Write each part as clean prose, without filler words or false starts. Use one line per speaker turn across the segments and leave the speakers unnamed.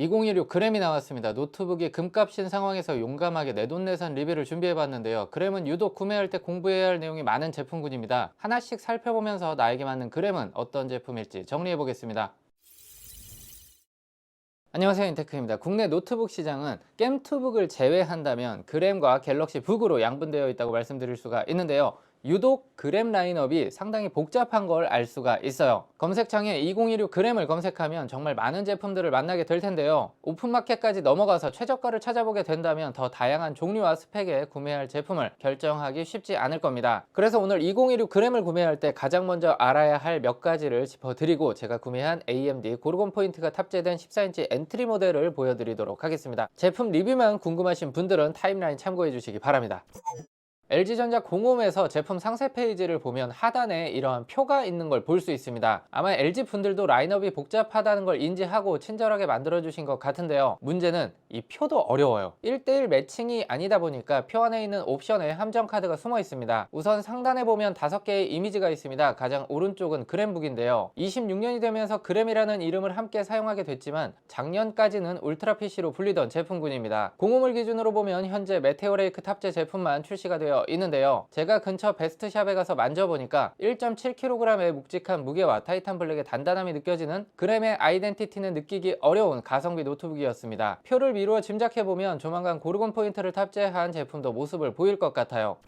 2016 그램이 나왔습니다. 노트북이 금값인 상황에서 용감하게 내돈내산 리뷰를 준비해봤는데요. 그램은 유독 구매할 때 공부해야 할 내용이 많은 제품군입니다. 하나씩 살펴보면서 나에게 맞는 그램은 어떤 제품일지 정리해보겠습니다. 안녕하세요, 인테크입니다. 국내 노트북 시장은 겜투북을 제외한다면 그램과 갤럭시 북으로 양분되어 있다고 말씀드릴 수가 있는데요. 유독 그램 라인업이 상당히 복잡한 걸 알 수가 있어요. 검색창에 2016 그램을 검색하면 정말 많은 제품들을 만나게 될 텐데요. 오픈마켓까지 넘어가서 최저가를 찾아보게 된다면 더 다양한 종류와 스펙의 구매할 제품을 결정하기 쉽지 않을 겁니다. 그래서 오늘 2016 그램을 구매할 때 가장 먼저 알아야 할 몇 가지를 짚어드리고 제가 구매한 AMD 고르곤 포인트가 탑재된 14인치 엔트리 모델을 보여드리도록 하겠습니다. 제품 리뷰만 궁금하신 분들은 타임라인 참고해 주시기 바랍니다. LG전자 공홈에서 제품 상세 페이지를 보면 하단에 이러한 표가 있는 걸 볼 수 있습니다. 아마 LG 분들도 라인업이 복잡하다는 걸 인지하고 친절하게 만들어 주신 것 같은데요. 문제는 이 표도 어려워요. 1:1 매칭이 아니다 보니까 표 안에 있는 옵션에 함정 카드가 숨어 있습니다. 우선 상단에 보면 5개의 이미지가 있습니다. 가장 오른쪽은 그램북인데요. 26년이 되면서 그램이라는 이름을 함께 사용하게 됐지만 작년까지는 울트라 PC로 불리던 제품군입니다. 공홈을 기준으로 보면 현재 메테오 레이크 탑재 제품만 출시가 되어 있는데요. 제가 근처 베스트샵에 가서 만져보니까 1.7kg의 묵직한 무게와 타이탄 블랙의 단단함이 느껴지는 그램의 아이덴티티는 느끼기 어려운 가성비 노트북이었습니다. 표를 미루어 짐작해보면 조만간 고르곤 포인트를 탑재한 제품도 모습을 보일 것 같아요.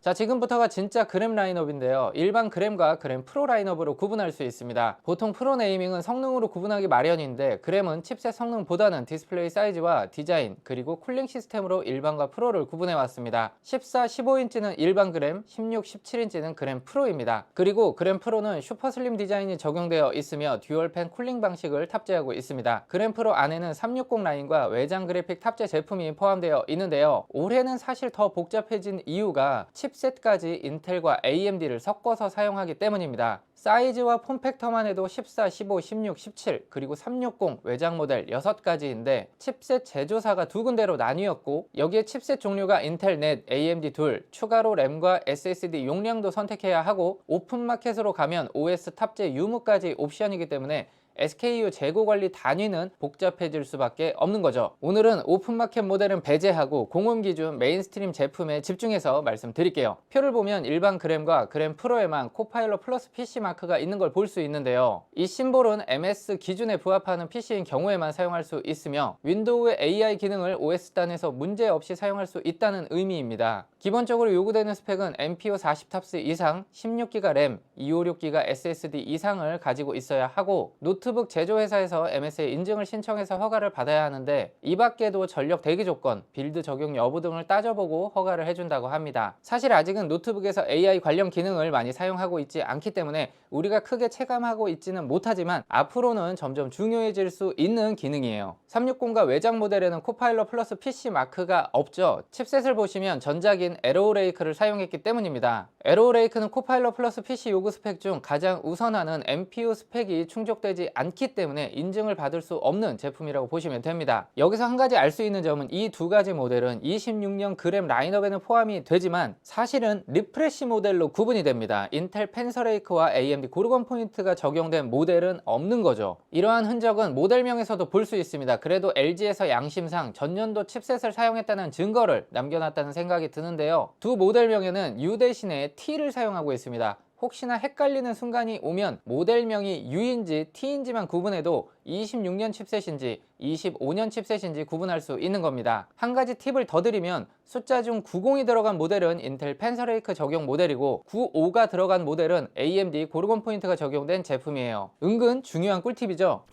자, 지금부터가 진짜 그램 라인업인데요. 일반 그램과 그램 프로 라인업으로 구분할 수 있습니다. 보통 프로 네이밍은 성능으로 구분하기 마련인데 그램은 칩셋 성능보다는 디스플레이 사이즈와 디자인 그리고 쿨링 시스템으로 일반과 프로를 구분해 왔습니다. 14, 15인치는 일반 그램, 16, 17인치는 그램 프로입니다. 그리고 그램 프로는 슈퍼 슬림 디자인이 적용되어 있으며 듀얼팬 쿨링 방식을 탑재하고 있습니다. 그램 프로 안에는 360 라인과 외장 그래픽 탑재 제품이 포함되어 있는데요. 올해는 사실 더 복잡해진 이유가 칩셋까지 인텔과 AMD를 섞어서 사용하기 때문입니다. 사이즈와 폼팩터만 해도 14, 15, 16, 17 그리고 360 외장 모델 6가지인데 칩셋 제조사가 두 군데로 나뉘었고 여기에 칩셋 종류가 인텔 넷, AMD 둘, 추가로 램과 SSD 용량도 선택해야 하고 오픈마켓으로 가면 OS 탑재 유무까지 옵션이기 때문에 SKU 재고관리 단위는 복잡해질 수밖에 없는 거죠. 오늘은 오픈마켓 모델은 배제하고 공홈 기준 메인스트림 제품에 집중해서 말씀드릴게요. 표를 보면 일반 그램과 그램 프로에만 코파일럿 플러스 PC 마크가 있는 걸 볼 수 있는데요. 이 심볼은 MS 기준에 부합하는 PC인 경우에만 사용할 수 있으며 윈도우의 AI 기능을 OS단에서 문제없이 사용할 수 있다는 의미입니다. 기본적으로 요구되는 스펙은 MPU 40탑스 이상, 16기가 램, 256기가 SSD 이상을 가지고 있어야 하고 노트북 제조회사에서 MSA 인증을 신청해서 허가를 받아야 하는데 이 밖에도 전력 대기 조건, 빌드 적용 여부 등을 따져보고 허가를 해준다고 합니다. 사실 아직은 노트북에서 AI 관련 기능을 많이 사용하고 있지 않기 때문에 우리가 크게 체감하고 있지는 못하지만 앞으로는 점점 중요해질 수 있는 기능이에요. 360과 외장 모델에는 코파일럿 플러스 PC 마크가 없죠. 칩셋을 보시면 전작인 에로우레이크를 사용했기 때문입니다. 에로우레이크는 코파일럿 플러스 PC 요구 스펙 중 가장 우선하는 MPU 스펙이 충족되지 않기 때문에 인증을 받을 수 없는 제품이라고 보시면 됩니다. 여기서 한 가지 알 수 있는 점은 이 두 가지 모델은 26년 그램 라인업에는 포함이 되지만 사실은 리프레시 모델로 구분이 됩니다. 인텔 펜서레이크와 AMD 고르곤 포인트가 적용된 모델은 없는 거죠. 이러한 흔적은 모델명에서도 볼 수 있습니다. 그래도 LG에서 양심상 전년도 칩셋을 사용했다는 증거를 남겨놨다는 생각이 드는데요. 두 모델명에는 U 대신에 T를 사용하고 있습니다. 혹시나 헷갈리는 순간이 오면 모델명이 U인지 T인지만 구분해도 26년 칩셋인지 25년 칩셋인지 구분할 수 있는 겁니다. 한 가지 팁을 더 드리면 숫자 중 90이 들어간 모델은 인텔 펜서레이크 적용 모델이고 95가 들어간 모델은 AMD 고르곤 포인트가 적용된 제품이에요. 은근 중요한 꿀팁이죠.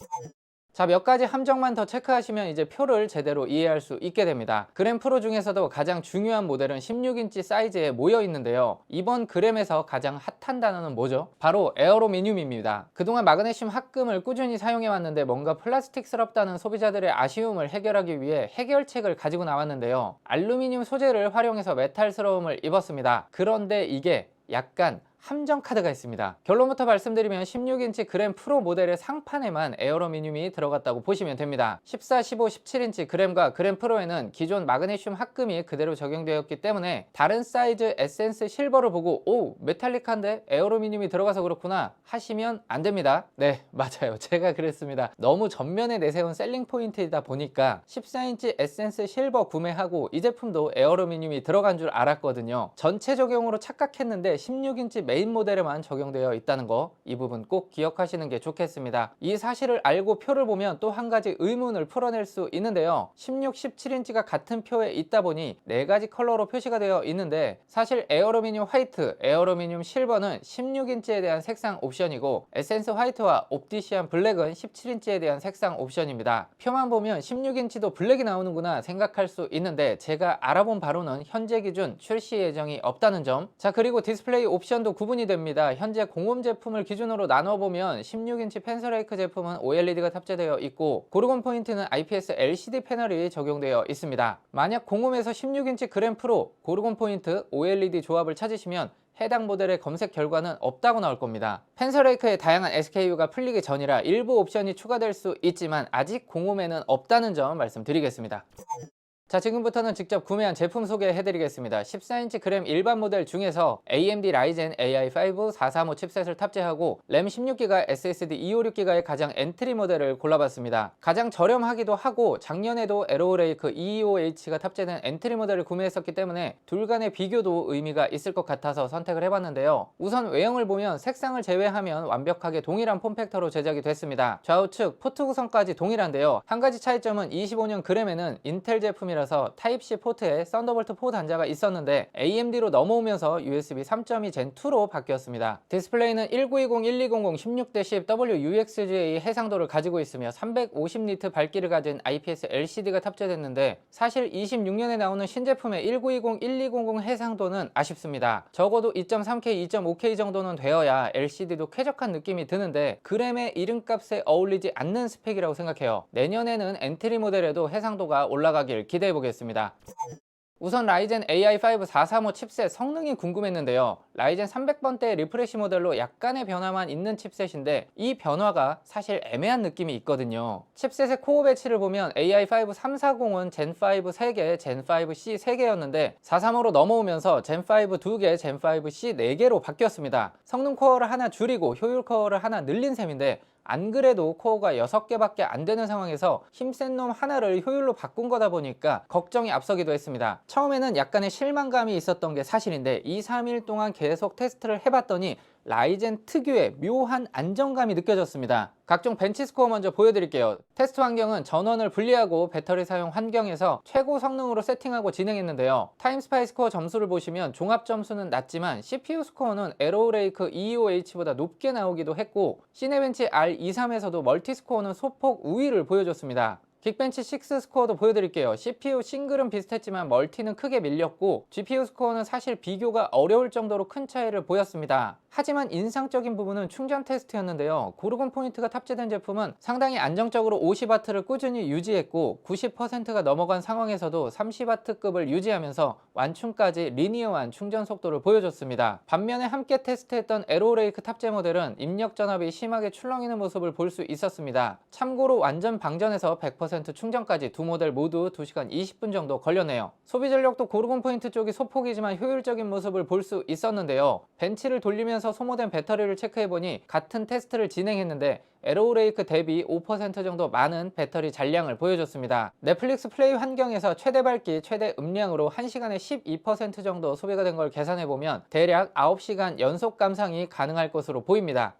자, 몇 가지 함정만 더 체크하시면 이제 표를 제대로 이해할 수 있게 됩니다. 그램 프로 중에서도 가장 중요한 모델은 16인치 사이즈에 모여 있는데요. 이번 그램에서 가장 핫한 단어는 뭐죠? 바로 에어로미늄입니다. 그동안 마그네슘 합금을 꾸준히 사용해 왔는데 뭔가 플라스틱스럽다는 소비자들의 아쉬움을 해결하기 위해 해결책을 가지고 나왔는데요. 알루미늄 소재를 활용해서 메탈스러움을 입었습니다. 그런데 이게 약간 함정 카드가 있습니다. 결론부터 말씀드리면 16인치 그램 프로 모델의 상판에만 에어로미늄이 들어갔다고 보시면 됩니다. 14, 15, 17인치 그램과 그램 프로에는 기존 마그네슘 합금이 그대로 적용되었기 때문에 다른 사이즈 에센스 실버를 보고 오, 메탈릭한데 에어로미늄이 들어가서 그렇구나 하시면 안 됩니다. 네, 맞아요. 제가 그랬습니다. 너무 전면에 내세운 셀링 포인트이다 보니까 14인치 에센스 실버 구매하고 이 제품도 에어로미늄이 들어간 줄 알았거든요. 전체 적용으로 착각했는데 16인치 메인 모델에만 적용되어 있다는 거, 이 부분 꼭 기억하시는 게 좋겠습니다. 이 사실을 알고 표를 보면 또 한 가지 의문을 풀어낼 수 있는데요. 16, 17인치가 같은 표에 있다 보니 4가지 컬러로 표시가 되어 있는데 사실 에어로미늄 화이트, 에어로미늄 실버는 16인치에 대한 색상 옵션이고 에센스 화이트와 옵티시안 블랙은 17인치에 대한 색상 옵션입니다. 표만 보면 16인치도 블랙이 나오는구나 생각할 수 있는데 제가 알아본 바로는 현재 기준 출시 예정이 없다는 점. 자, 그리고 디스플레이 옵션도 구분이 됩니다. 현재 공홈 제품을 기준으로 나눠보면 16인치 펜서레이크 제품은 OLED가 탑재되어 있고 고르곤 포인트는 IPS LCD 패널이 적용되어 있습니다. 만약 공홈에서 16인치 그램 프로, 고르곤 포인트, OLED 조합을 찾으시면 해당 모델의 검색 결과는 없다고 나올 겁니다. 펜서레이크의 다양한 SKU가 풀리기 전이라 일부 옵션이 추가될 수 있지만 아직 공홈에는 없다는 점 말씀드리겠습니다. 자, 지금부터는 직접 구매한 제품 소개해드리겠습니다. 14인치 그램 일반 모델 중에서 AMD 라이젠 AI5 435 칩셋을 탑재하고 램 16GB, SSD 256GB의 가장 엔트리 모델을 골라봤습니다. 가장 저렴하기도 하고 작년에도 에로우레이크 225H가 탑재된 엔트리 모델을 구매했었기 때문에 둘 간의 비교도 의미가 있을 것 같아서 선택을 해봤는데요. 우선 외형을 보면 색상을 제외하면 완벽하게 동일한 폼팩터로 제작이 됐습니다. 좌우측 포트 구성까지 동일한데요. 한 가지 차이점은 25년 그램에는 인텔 제품이 라서 타입C 포트에 썬더볼트 4 단자가 있었는데 AMD로 넘어오면서 USB 3.2 젠2로 바뀌었습니다. 디스플레이는 1920-1200 16:10 WUXGA 해상도를 가지고 있으며 350니트 밝기를 가진 IPS LCD가 탑재됐는데 사실 26년에 나오는 신제품의 1920-1200 해상도는 아쉽습니다. 적어도 2.3K, 2.5K 정도는 되어야 LCD도 쾌적한 느낌이 드는데 그램의 이름값에 어울리지 않는 스펙이라고 생각해요. 내년에는 엔트리 모델에도 해상도가 올라가길 기대해 보겠습니다. 우선 라이젠 AI5 435 칩셋 성능이 궁금했는데요. 라이젠 300번대 리프레시 모델로 약간의 변화만 있는 칩셋인데 이 변화가 사실 애매한 느낌이 있거든요. 칩셋의 코어 배치를 보면 AI5 340은 젠5 3개, 젠5C 3개였는데 435로 넘어오면서 젠5 2개, 젠5C 4개로 바뀌었습니다. 성능 코어를 하나 줄이고 효율 코어를 하나 늘린 셈인데 안 그래도 코어가 6개밖에 안 되는 상황에서 힘센 놈 하나를 효율로 바꾼 거다 보니까 걱정이 앞서기도 했습니다. 처음에는 약간의 실망감이 있었던 게 사실인데 2, 3일 동안 계속 테스트를 해봤더니 라이젠 특유의 묘한 안정감이 느껴졌습니다. 각종 벤치 스코어 먼저 보여드릴게요. 테스트 환경은 전원을 분리하고 배터리 사용 환경에서 최고 성능으로 세팅하고 진행했는데요. 타임스파이 스코어 점수를 보시면 종합 점수는 낮지만 CPU 스코어는 에로우레이크 225H보다 높게 나오기도 했고 시네벤치 R23에서도 멀티 스코어는 소폭 우위를 보여줬습니다. 긱벤치 6 스코어도 보여드릴게요. CPU 싱글은 비슷했지만 멀티는 크게 밀렸고 GPU 스코어는 사실 비교가 어려울 정도로 큰 차이를 보였습니다. 하지만 인상적인 부분은 충전 테스트였는데요. 고르곤 포인트가 탑재된 제품은 상당히 안정적으로 50W를 꾸준히 유지했고 90%가 넘어간 상황에서도 30W급을 유지하면서 완충까지 리니어한 충전 속도를 보여줬습니다. 반면에 함께 테스트했던 에로우레이크 탑재 모델은 입력 전압이 심하게 출렁이는 모습을 볼 수 있었습니다. 참고로 완전 방전에서 100% 충전까지 두 모델 모두 2시간 20분 정도 걸렸네요. 소비 전력도 고르곤 포인트 쪽이 소폭이지만 효율적인 모습을 볼 수 있었는데요. 벤치를 돌리면서 소모된 배터리를 체크해보니 같은 테스트를 진행했는데 에로우레이크 대비 5% 정도 많은 배터리 잔량을 보여줬습니다. 넷플릭스 플레이 환경에서 최대 밝기, 최대 음량으로 1시간에 12% 정도 소비가 된 걸 계산해보면 대략 9시간 연속 감상이 가능할 것으로 보입니다.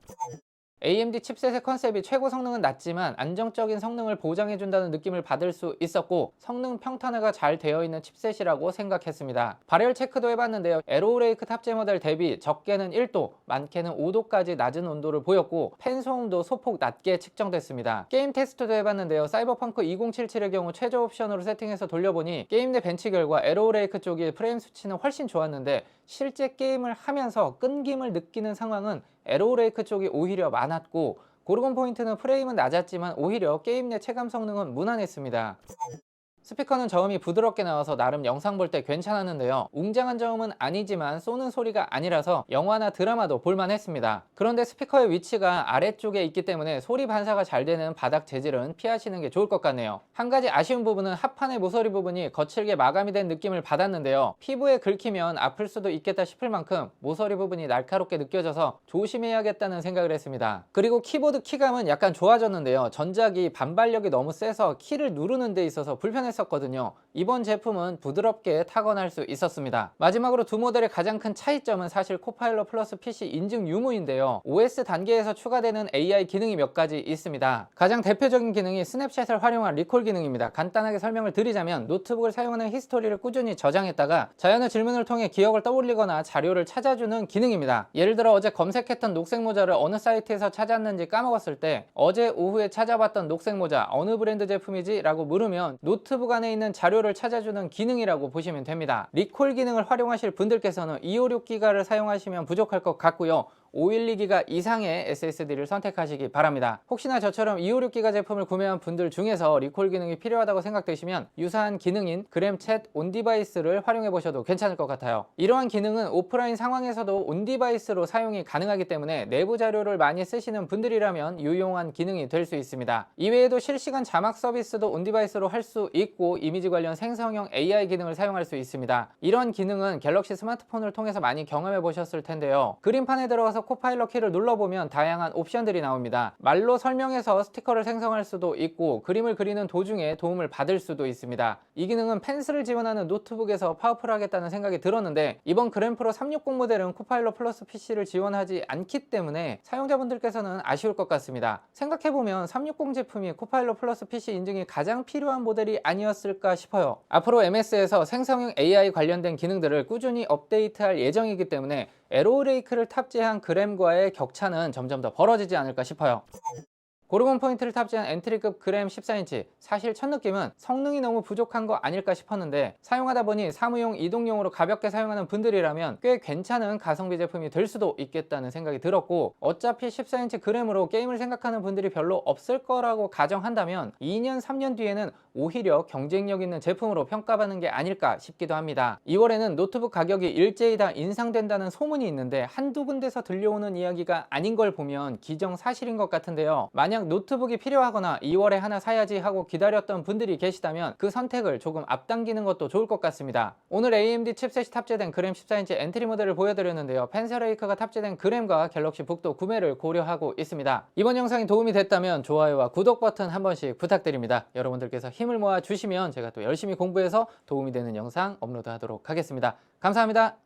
AMD 칩셋의 컨셉이 최고 성능은 낮지만 안정적인 성능을 보장해준다는 느낌을 받을 수 있었고 성능 평탄화가 잘 되어 있는 칩셋이라고 생각했습니다. 발열 체크도 해봤는데요. 에로우레이크 탑재 모델 대비 적게는 1도, 많게는 5도까지 낮은 온도를 보였고 팬 소음도 소폭 낮게 측정됐습니다. 게임 테스트도 해봤는데요. 사이버펑크 2077의 경우 최저 옵션으로 세팅해서 돌려보니 게임 내 벤치 결과 에로우레이크 쪽이 프레임 수치는 훨씬 좋았는데 실제 게임을 하면서 끊김을 느끼는 상황은 에로우레이크 쪽이 오히려 많았고 고르곤 포인트는 프레임은 낮았지만 오히려 게임 내 체감 성능은 무난했습니다. 스피커는 저음이 부드럽게 나와서 나름 영상 볼 때 괜찮았는데요. 웅장한 저음은 아니지만 쏘는 소리가 아니라서 영화나 드라마도 볼만했습니다. 그런데 스피커의 위치가 아래쪽에 있기 때문에 소리 반사가 잘 되는 바닥 재질은 피하시는 게 좋을 것 같네요. 한 가지 아쉬운 부분은 합판의 모서리 부분이 거칠게 마감이 된 느낌을 받았는데요. 피부에 긁히면 아플 수도 있겠다 싶을 만큼 모서리 부분이 날카롭게 느껴져서 조심해야겠다는 생각을 했습니다. 그리고 키보드 키감은 약간 좋아졌는데요. 전작이 반발력이 너무 세서 키를 누르는 데 있어서 불편했었거든요. 이번 제품은 부드럽게 타건할 수 있었습니다. 마지막으로 두 모델의 가장 큰 차이점은 사실 코파일럿 플러스 PC 인증 유무인데요. OS 단계에서 추가되는 AI 기능이 몇 가지 있습니다. 가장 대표적인 기능이 스냅샷을 활용한 리콜 기능입니다. 간단하게 설명을 드리자면 노트북을 사용하는 히스토리를 꾸준히 저장했다가 자연의 질문을 통해 기억을 떠올리거나 자료를 찾아주는 기능입니다. 예를 들어 어제 검색했던 녹색 모자를 어느 사이트에서 찾았는지 까먹었을 때 어제 오후에 찾아봤던 녹색 모자 어느 브랜드 제품이지? 라고 물으면 노트북 안에 있는 자료를 찾아주는 기능이라고 보시면 됩니다. 리콜 기능을 활용하실 분들께서는 256기가를 사용하시면 부족할 것 같고요. 512기가 이상의 SSD를 선택하시기 바랍니다. 혹시나 저처럼 256기가 제품을 구매한 분들 중에서 리콜 기능이 필요하다고 생각되시면 유사한 기능인 그램챗 온디바이스를 활용해 보셔도 괜찮을 것 같아요. 이러한 기능은 오프라인 상황에서도 온디바이스로 사용이 가능하기 때문에 내부 자료를 많이 쓰시는 분들이라면 유용한 기능이 될 수 있습니다. 이외에도 실시간 자막 서비스도 온디바이스로 할 수 있고 이미지 관련 생성형 AI 기능을 사용할 수 있습니다. 이런 기능은 갤럭시 스마트폰을 통해서 많이 경험해 보셨을 텐데요. 그림판에 들어가서 코파일럿 키를 눌러보면 다양한 옵션들이 나옵니다. 말로 설명해서 스티커를 생성할 수도 있고 그림을 그리는 도중에 도움을 받을 수도 있습니다. 이 기능은 펜슬을 지원하는 노트북에서 파워풀하겠다는 생각이 들었는데 이번 그램프로 360 모델은 코파일럿 플러스 PC를 지원하지 않기 때문에 사용자분들께서는 아쉬울 것 같습니다. 생각해보면 360 제품이 코파일럿 플러스 PC 인증이 가장 필요한 모델이 아니었을까 싶어요. 앞으로 MS에서 생성형 AI 관련된 기능들을 꾸준히 업데이트할 예정이기 때문에 에로우레이크를 탑재한 그램과의 격차는 점점 더 벌어지지 않을까 싶어요. 고르곤 포인트를 탑재한 엔트리급 그램 14인치, 사실 첫 느낌은 성능이 너무 부족한 거 아닐까 싶었는데 사용하다 보니 사무용, 이동용으로 가볍게 사용하는 분들이라면 꽤 괜찮은 가성비 제품이 될 수도 있겠다는 생각이 들었고 어차피 14인치 그램으로 게임을 생각하는 분들이 별로 없을 거라고 가정한다면 2년, 3년 뒤에는 오히려 경쟁력 있는 제품으로 평가받는 게 아닐까 싶기도 합니다. 2월에는 노트북 가격이 일제히 다 인상된다는 소문이 있는데 한두 군데서 들려오는 이야기가 아닌 걸 보면 기정사실인 것 같은데요. 만약 노트북이 필요하거나 2월에 하나 사야지 하고 기다렸던 분들이 계시다면 그 선택을 조금 앞당기는 것도 좋을 것 같습니다. 오늘 AMD 칩셋이 탑재된 그램 14인치 엔트리 모델을 보여드렸는데요. 펜서레이크가 탑재된 그램과 갤럭시 북도 구매를 고려하고 있습니다. 이번 영상이 도움이 됐다면 좋아요와 구독 버튼 한 번씩 부탁드립니다. 여러분들께서 힘을 모아 주시면 제가 또 열심히 공부해서 도움이 되는 영상 업로드하도록 하겠습니다. 감사합니다.